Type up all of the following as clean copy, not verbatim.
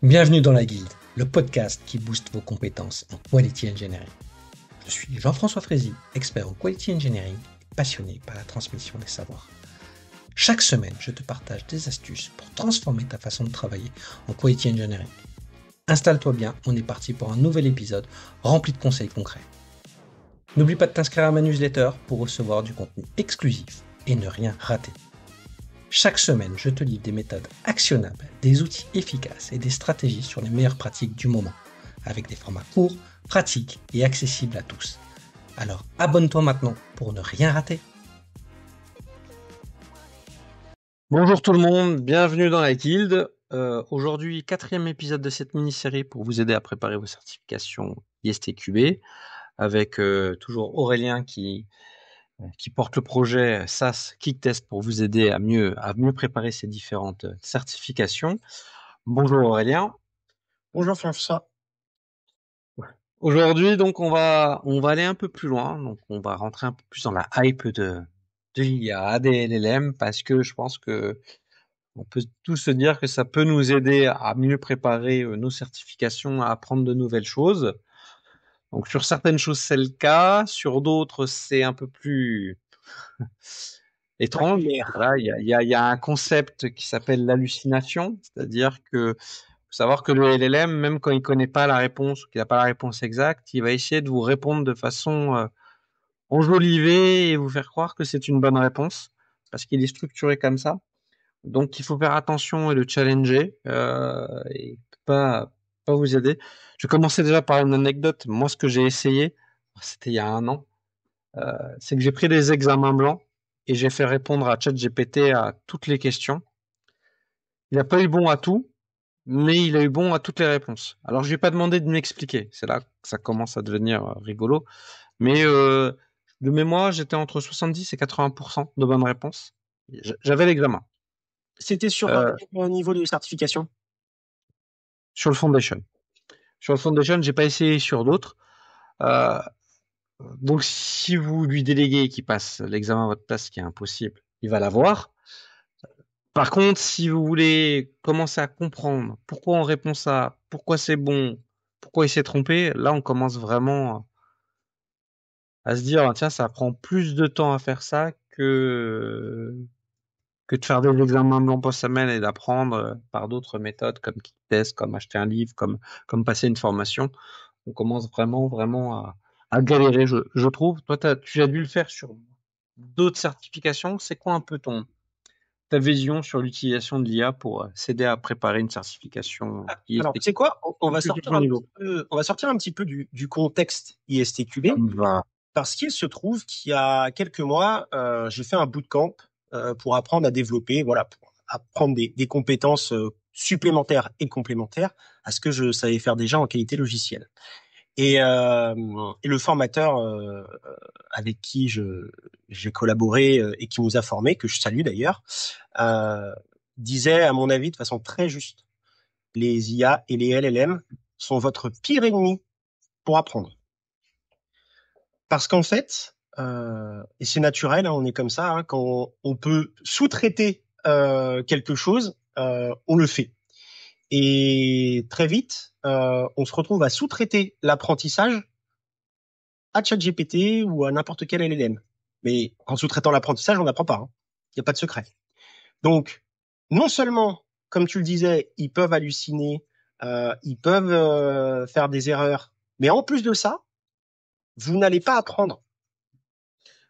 Bienvenue dans la Guilde, le podcast qui booste vos compétences en Quality Engineering. Je suis Jean-François Frézy, expert en Quality Engineering et passionné par la transmission des savoirs. Chaque semaine, je te partage des astuces pour transformer ta façon de travailler en Quality Engineering. Installe-toi bien, on est parti pour un nouvel épisode rempli de conseils concrets. N'oublie pas de t'inscrire à ma newsletter pour recevoir du contenu exclusif et ne rien rater. Chaque semaine, je te livre des méthodes actionnables, des outils efficaces et des stratégies sur les meilleures pratiques du moment, avec des formats courts, pratiques et accessibles à tous. Alors abonne-toi maintenant pour ne rien rater. Bonjour tout le monde, bienvenue dans la Guilde. Aujourd'hui, 4e épisode de cette mini-série pour vous aider à préparer vos certifications ISTQB, avec toujours Aurélien qui porte le projet SaaS KickTest pour vous aider à mieux préparer ces différentes certifications. Bonjour Aurélien. Bonjour François. Aujourd'hui, donc, on va aller un peu plus loin. Donc, on va rentrer un peu plus dans la hype de l'IA, des LLM, parce que je pense que on peut tous se dire que ça peut nous aider à mieux préparer nos certifications, à apprendre de nouvelles choses. Donc, sur certaines choses, c'est le cas. Sur d'autres, c'est un peu plus étrange. Voilà, il y a un concept qui s'appelle l'hallucination, c'est-à-dire que faut savoir que le LLM, même quand il connaît pas la réponse ou qu'il n'a pas la réponse exacte, il va essayer de vous répondre de façon enjolivée et vous faire croire que c'est une bonne réponse parce qu'il est structuré comme ça. Donc il faut faire attention et le challenger et pas vous aider. Je vais commencer déjà par une anecdote. Moi, ce que j'ai essayé, c'était il y a 1 an, c'est que j'ai pris des examens blancs et j'ai fait répondre à ChatGPT à toutes les questions. Il n'a pas eu bon à tout, mais il a eu bon à toutes les réponses. Alors, je lui ai pas demandé de m'expliquer. C'est là que ça commence à devenir rigolo. Mais de mémoire, j'étais entre 70 et 80% de bonnes réponses. J'avais l'examen. C'était sur un niveau de certification? Sur le Foundation. Sur le Foundation, j'ai pas essayé sur d'autres. Donc, si vous lui déléguez qu'il passe l'examen à votre place, ce qui est impossible, il va l'avoir. Par contre, si vous voulez commencer à comprendre pourquoi on répond ça, pourquoi c'est bon, pourquoi il s'est trompé, là, on commence vraiment à se dire, tiens, ça prend plus de temps à faire ça que de faire des examens blancs par semaine et d'apprendre par d'autres méthodes comme KickTest, comme acheter un livre, comme passer une formation. On commence vraiment à galérer, je trouve. Toi, tu as dû le faire sur d'autres certifications. C'est quoi un peu ta vision sur l'utilisation de l'IA pour s'aider à préparer une certification Alors, tu sais quoi? On va sortir un petit peu du contexte ISTQB. Parce qu'il se trouve qu'il y a quelques mois, j'ai fait un bootcamp pour apprendre à développer, pour apprendre des compétences supplémentaires et complémentaires à ce que je savais faire déjà en qualité logicielle. Et le formateur avec qui j'ai collaboré et qui nous a formés, que je salue d'ailleurs, disait, à mon avis, de façon très juste, les IA et les LLM sont votre pire ennemi pour apprendre. Parce qu'en fait, et c'est naturel, hein, on est comme ça, hein, quand on peut sous-traiter quelque chose, on le fait. Et très vite, on se retrouve à sous-traiter l'apprentissage à ChatGPT ou à n'importe quel LLM. Mais en sous-traitant l'apprentissage, on n'apprend pas. Hein. Il n'y a pas de secret. Donc, non seulement, comme tu le disais, ils peuvent halluciner, ils peuvent faire des erreurs, mais en plus de ça, vous n'allez pas apprendre.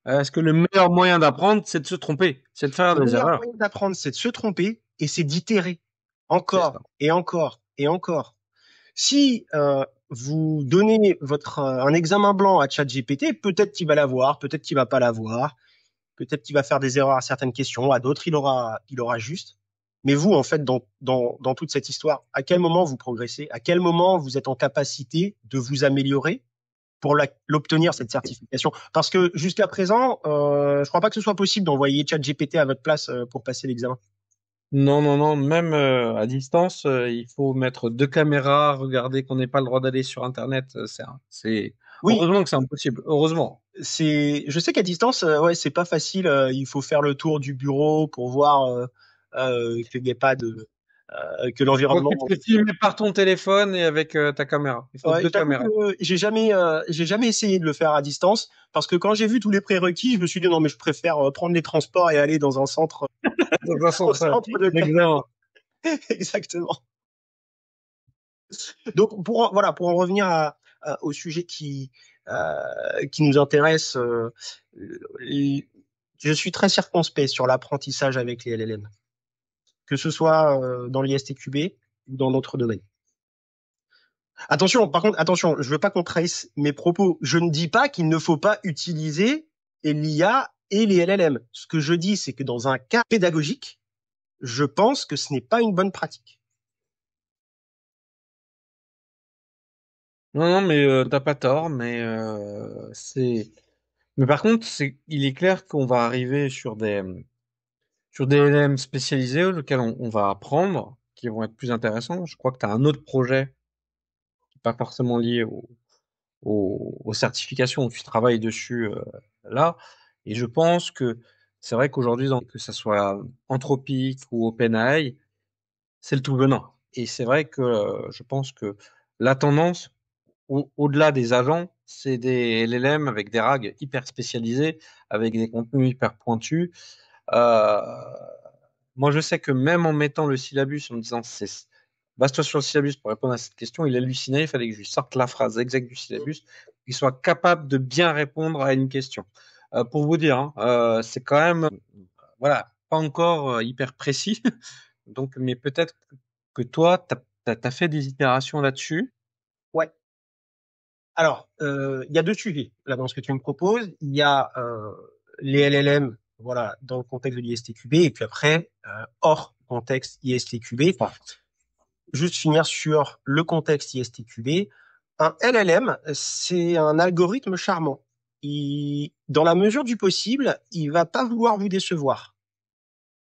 Est-ce que le meilleur moyen d'apprendre, c'est de se tromper, c'est de faire des erreurs? Le meilleur moyen d'apprendre, c'est de se tromper et c'est d'itérer encore et encore et encore. Si vous donnez un examen blanc à ChatGPT, peut-être qu'il va l'avoir, peut-être qu'il va pas l'avoir, peut-être qu'il va faire des erreurs à certaines questions, à d'autres il aura juste. Mais vous, en fait, dans toute cette histoire, à quel moment vous progressez? À quel moment vous êtes en capacité de vous améliorer pour l'obtenir, cette certification? Parce que jusqu'à présent, je crois pas que ce soit possible d'envoyer ChatGPT à votre place pour passer l'examen. Non, même à distance, il faut mettre 2 caméras, regarder qu'on n'ait pas le droit d'aller sur Internet. Oui. Heureusement que c'est impossible. Heureusement. Je sais qu'à distance, ouais, c'est pas facile. Il faut faire le tour du bureau pour voir qu'il n'y ait pas que l'environnement. Donc, tu te filmes par ton téléphone et avec ta caméra. Il faut Ouais, deux j'avoue caméras. que j'ai jamais essayé de le faire à distance parce que quand j'ai vu tous les prérequis, je me suis dit non mais je préfère prendre les transports et aller dans un centre, Dans un au centre centre de d'examen. exactement. Donc pour en revenir au sujet qui nous intéresse, je suis très circonspect sur l'apprentissage avec les LLM, que ce soit dans l'ISTQB ou dans d'autres domaines. Attention, par contre, attention, je veux pas qu'on trahisse mes propos. Je ne dis pas qu'il ne faut pas utiliser l'IA et les LLM. Ce que je dis, c'est que dans un cas pédagogique, je pense que ce n'est pas une bonne pratique. Non, non, mais t'as pas tort, mais Mais par contre, il est clair qu'on va arriver sur des LM spécialisés auxquels on va apprendre, qui vont être plus intéressants. Je crois que tu as un autre projet, pas forcément lié aux certifications, tu travailles dessus là. Et je pense que c'est vrai qu'aujourd'hui, que ça soit Anthropic ou OpenAI, c'est le tout venant. Et c'est vrai que je pense que la tendance, au-delà des agents, c'est des LLM avec des RAG hyper spécialisés, avec des contenus hyper pointus. Euh, Moi, je sais que même en mettant le syllabus, en me disant base-toi sur le syllabus pour répondre à cette question, il hallucinait. Il fallait que je lui sorte la phrase exacte du syllabus, qu'il soit capable de bien répondre à une question. Pour vous dire, hein, c'est quand même, voilà, pas encore hyper précis. Donc, mais peut-être que toi, t'as fait des itérations là-dessus. Ouais. Alors, il y a deux sujets là dans ce que tu me proposes. Il y a les LLM, voilà, dans le contexte de l'ISTQB, et puis après, hors contexte ISTQB. Enfin, Juste finir sur le contexte ISTQB. Un LLM, c'est un algorithme charmant. Dans la mesure du possible, il va pas vouloir vous décevoir.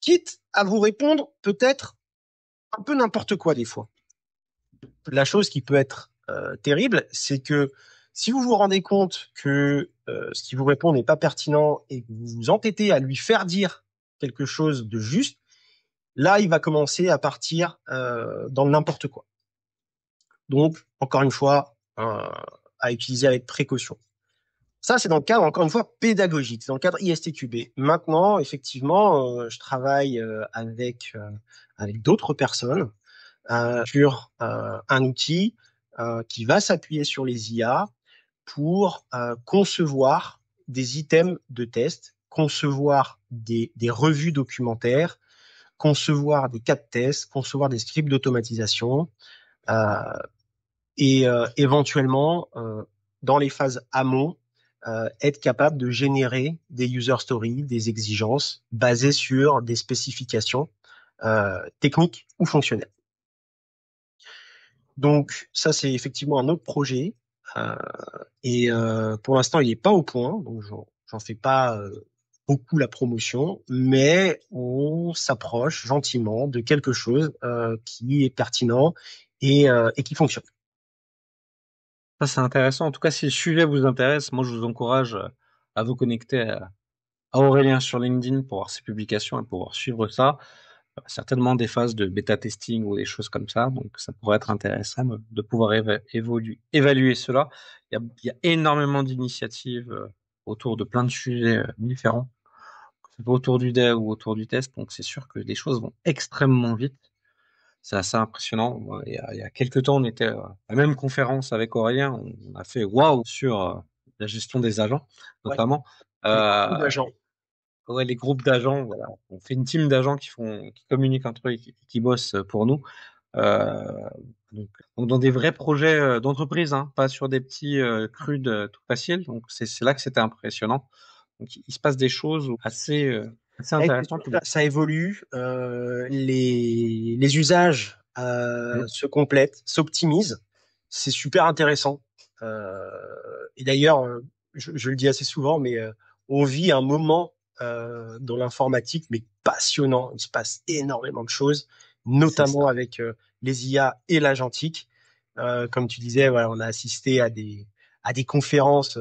Quitte à vous répondre peut-être un peu n'importe quoi des fois. La chose qui peut être terrible, c'est que si vous vous rendez compte que ce qui vous répond n'est pas pertinent et que vous vous entêtez à lui faire dire quelque chose de juste, là, il va commencer à partir dans le n'importe quoi. Donc, encore une fois, à utiliser avec précaution. Ça, c'est dans le cadre, encore une fois, pédagogique, c'est dans le cadre ISTQB. Maintenant, effectivement, je travaille avec d'autres personnes sur un outil qui va s'appuyer sur les IA pour concevoir des items de test, concevoir des revues documentaires, concevoir des cas de test, concevoir des scripts d'automatisation, euh, et éventuellement, dans les phases amont, être capable de générer des user stories, des exigences basées sur des spécifications techniques ou fonctionnelles. Donc ça, c'est effectivement un autre projet. Euh, et pour l'instant, il n'est pas au point, donc j'en fais pas beaucoup la promotion, mais on s'approche gentiment de quelque chose qui est pertinent et qui fonctionne. ça, c'est intéressant. En tout cas, si le sujet vous intéresse, moi, je vous encourage à vous connecter à Aurélien sur LinkedIn pour voir ses publications et pouvoir suivre ça. Certainement des phases de bêta testing ou des choses comme ça. Donc, ça pourrait être intéressant de pouvoir évaluer cela. Il y a énormément d'initiatives autour de plein de sujets différents, que ce soit autour du dev ou autour du test. Donc, c'est sûr que les choses vont extrêmement vite. C'est assez impressionnant. Il y a quelques temps, on était à la même conférence avec Aurélien. On a fait waouh sur la gestion des agents, Ouais, notamment. les coûts Euh, d'agents. Ouais, les groupes d'agents, voilà. On fait une team d'agents qui communiquent entre eux et qui bossent pour nous. Euh, donc dans des vrais projets d'entreprise, hein, pas sur des petits crudes tout faciles. Donc c'est là que c'était impressionnant. Donc il se passe des choses assez Ouais, c'est sûr intéressantes. que ça évolue, les usages Mm. se complètent, s'optimisent. C'est super intéressant. Euh, et d'ailleurs, je le dis assez souvent, mais on vit un moment dans l'informatique, mais passionnant. Il se passe énormément de choses, C'est notamment ça. avec les IA et l'agentique. Comme tu disais, voilà, on a assisté à des conférences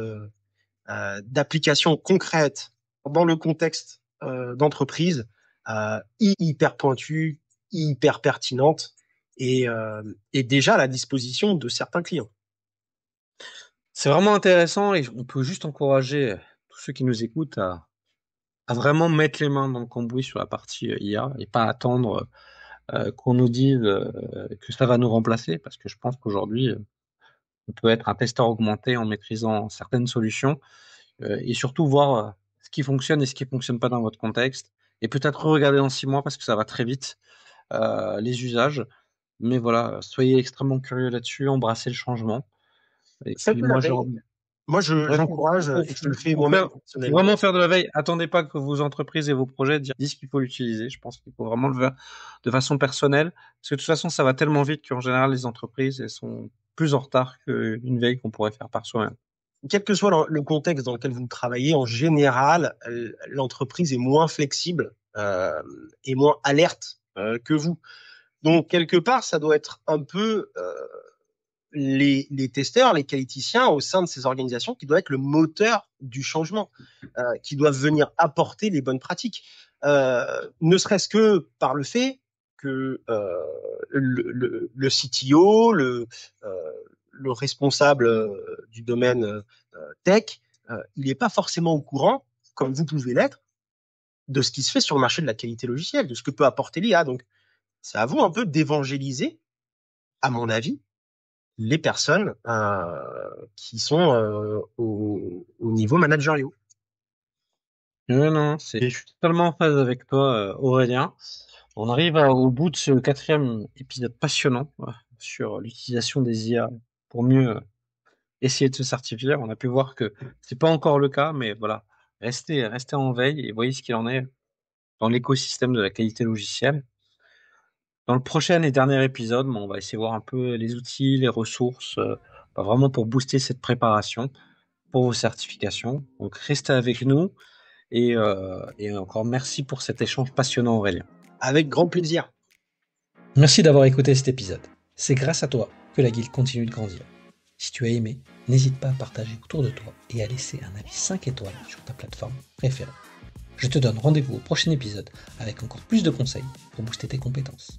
d'applications concrètes dans le contexte d'entreprise, hyper pointues, hyper pertinente et déjà à la disposition de certains clients. C'est vraiment intéressant et on peut juste encourager tous ceux qui nous écoutent à vraiment mettre les mains dans le cambouis sur la partie IA et pas attendre qu'on nous dise que ça va nous remplacer, parce que je pense qu'aujourd'hui, on peut être un testeur augmenté en maîtrisant certaines solutions et surtout voir ce qui fonctionne et ce qui fonctionne pas dans votre contexte, et peut-être regarder dans 6 mois parce que ça va très vite, les usages. Mais voilà, soyez extrêmement curieux là-dessus, embrassez le changement. Et puis moi, j'encourage et je le fais moi-même. Pour vraiment faire de la veille, attendez pas que vos entreprises et vos projets disent qu'il faut l'utiliser. Je pense qu'il faut vraiment le faire de façon personnelle, parce que de toute façon, ça va tellement vite qu'en général, les entreprises, elles sont plus en retard qu'une veille qu'on pourrait faire par soi-même. Quel que soit le contexte dans lequel vous travaillez, en général, l'entreprise est moins flexible et moins alerte que vous. Donc, quelque part, ça doit être un peu les testeurs, les qualiticiens au sein de ces organisations qui doivent être le moteur du changement, qui doivent venir apporter les bonnes pratiques. Ne serait-ce que par le fait que le CTO, le responsable du domaine tech, il n'est pas forcément au courant, comme vous pouvez l'être, de ce qui se fait sur le marché de la qualité logicielle, de ce que peut apporter l'IA. Donc, c'est à vous un peu d'évangéliser, à mon avis, les personnes qui sont au niveau managérial. Non, je suis totalement en phase avec toi, Aurélien. On arrive au bout de ce 4e épisode passionnant sur l'utilisation des IA pour mieux essayer de se certifier. On a pu voir que c'est pas encore le cas, mais voilà, restez en veille et voyez ce qu'il en est dans l'écosystème de la qualité logicielle. Dans le prochain et dernier épisode, on va essayer de voir un peu les outils, les ressources, vraiment pour booster cette préparation pour vos certifications. Donc restez avec nous et encore merci pour cet échange passionnant, Aurélien. Avec grand plaisir. Merci d'avoir écouté cet épisode. C'est grâce à toi que la guilde continue de grandir. Si tu as aimé, n'hésite pas à partager autour de toi et à laisser un avis 5 étoiles sur ta plateforme préférée. Je te donne rendez-vous au prochain épisode avec encore plus de conseils pour booster tes compétences.